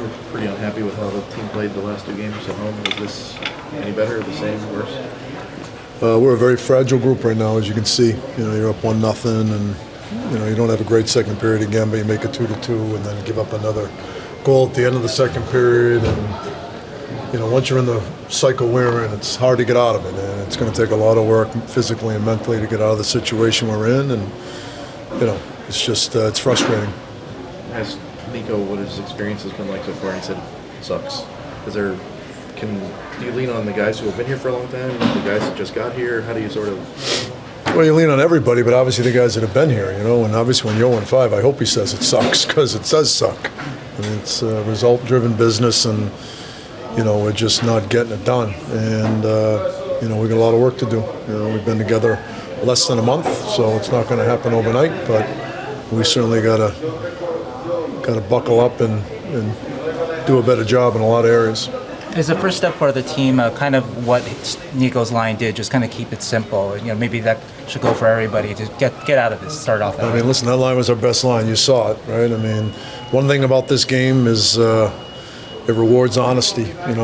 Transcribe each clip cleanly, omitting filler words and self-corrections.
were pretty unhappy with how the team played the last two games at home. Is this any better, the same, worse? We're a very fragile group right now, as you can see. You know, you're up 1-0, and you don't have a great second period again, but you make it 2-2, and then give up another goal at the end of the second period. And once you're in the cycle we're in, it's hard to get out of it, and it's going to take a lot of work physically and mentally to get out of the situation we're in. And it's just it's frustrating. As Nico, what his experience has been like so far, and he said it sucks. Do you lean on the guys who have been here for a long time, the guys that just got here? How do you sort of? Well, you lean on everybody, but obviously the guys that have been here, and obviously when you're 0-5, I hope he says it sucks, because it does suck. I mean, it's a result-driven business, and we're just not getting it done. And we got a lot of work to do. We've been together less than a month, so it's not going to happen overnight, but we certainly got to buckle up and do a better job in a lot of areas. Is the first step for the team kind of what Nico's line did, just kind of keep it simple? Maybe that should go for everybody to get out of this, start off that way. Listen, that line was our best line. You saw it, right? One thing about this game is it rewards honesty, and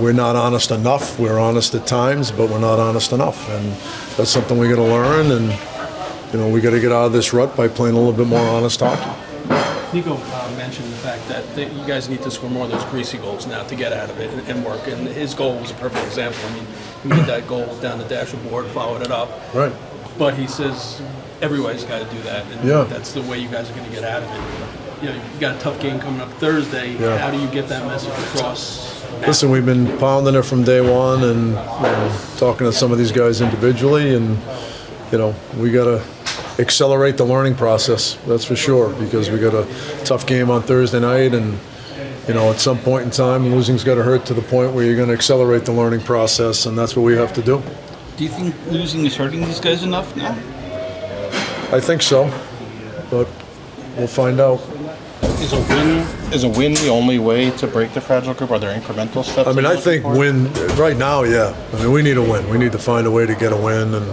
we're not honest enough. We're honest at times, but we're not honest enough, and that's something we got to learn. And we got to get out of this rut by playing a little bit more honest hockey. Nico mentioned the fact that you guys need to score more of those greasy goals now to get out of it and work. And his goal was a perfect example. He made that goal down the dashboard, followed it up. Right. But he says everybody's got to do that, and that's the way you guys are going to get out of it. You got a tough game coming up Thursday. Yeah. How do you get that message across? Listen, we've been pounding it from day one, and talking to some of these guys individually, and we got to accelerate the learning process, that's for sure, because we got a tough game on Thursday night, and at some point in time, losing's got to hurt to the point where you're going to accelerate the learning process, and that's what we have to do. Do you think losing is hurting these guys enough now? I think so, but we'll find out. Is a win the only way to break the fragile group? Are there incremental steps? I think win right now, yeah. We need a win. We need to find a way to get a win, and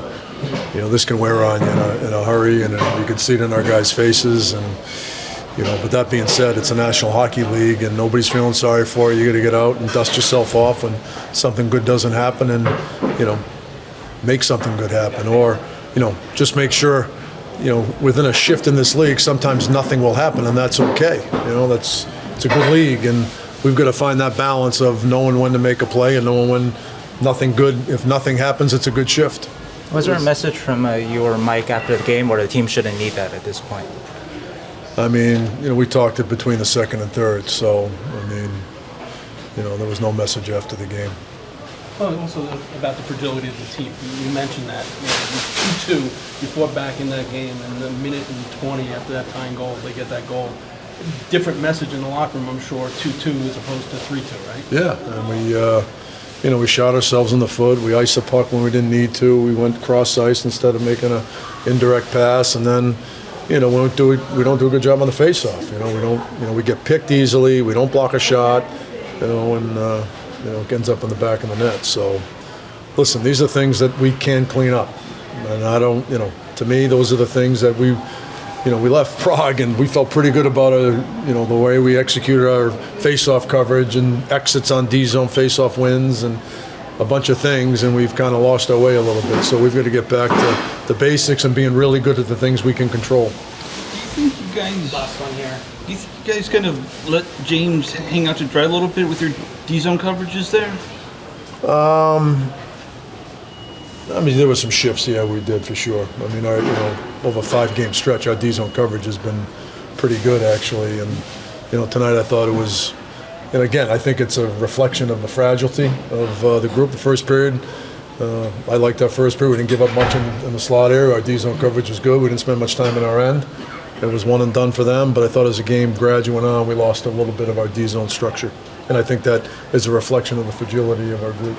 this can wear on you in a hurry, and you can see it in our guys' faces. And but that being said, it's a National Hockey League, and nobody's feeling sorry for you. You got to get out and dust yourself off when something good doesn't happen, and make something good happen, or just make sure. Within a shift in this league, sometimes nothing will happen, and that's okay. It's a good league, and we've got to find that balance of knowing when to make a play and knowing when nothing good. If nothing happens, it's a good shift. Was there a message from you or Mike after the game, or the team shouldn't need that at this point? We talked it between the second and third, so there was no message after the game. Well, also about the fragility of the team. You mentioned that. 2-2, you fought back in that game, and the minute and 20 after that tying goal, they get that goal. Different message in the locker room, I'm sure, 2-2 as opposed to 3-2, right? Yeah, and we shot ourselves in the foot. We iced the puck when we didn't need to. We went cross ice instead of making an indirect pass, and then we don't do a good job on the faceoff. We get picked easily. We don't block a shot. And it ends up in the back of the net. So, listen, these are things that we can clean up, and I don't. To me, those are the things that we left Prague, and we felt pretty good about the way we executed our face-off coverage and exits on D-zone face-off wins and a bunch of things, and we've kind of lost our way a little bit. So we've got to get back to the basics and being really good at the things we can control. Do you think you guys kind of let James hang out to dry a little bit with your D-zone coverages there? There were some shifts, yeah, we did for sure. Over a 5-game stretch, our D-zone coverage has been pretty good, actually. And, tonight I thought it was, and again, I think it's a reflection of the fragility of the group. The first period, I liked our first period. We didn't give up much in the slot area. Our D-zone coverage was good. We didn't spend much time in our end. It was one and done for them, but I thought as the game gradually went on, we lost a little bit of our D-zone structure. And I think that is a reflection of the fragility of our group.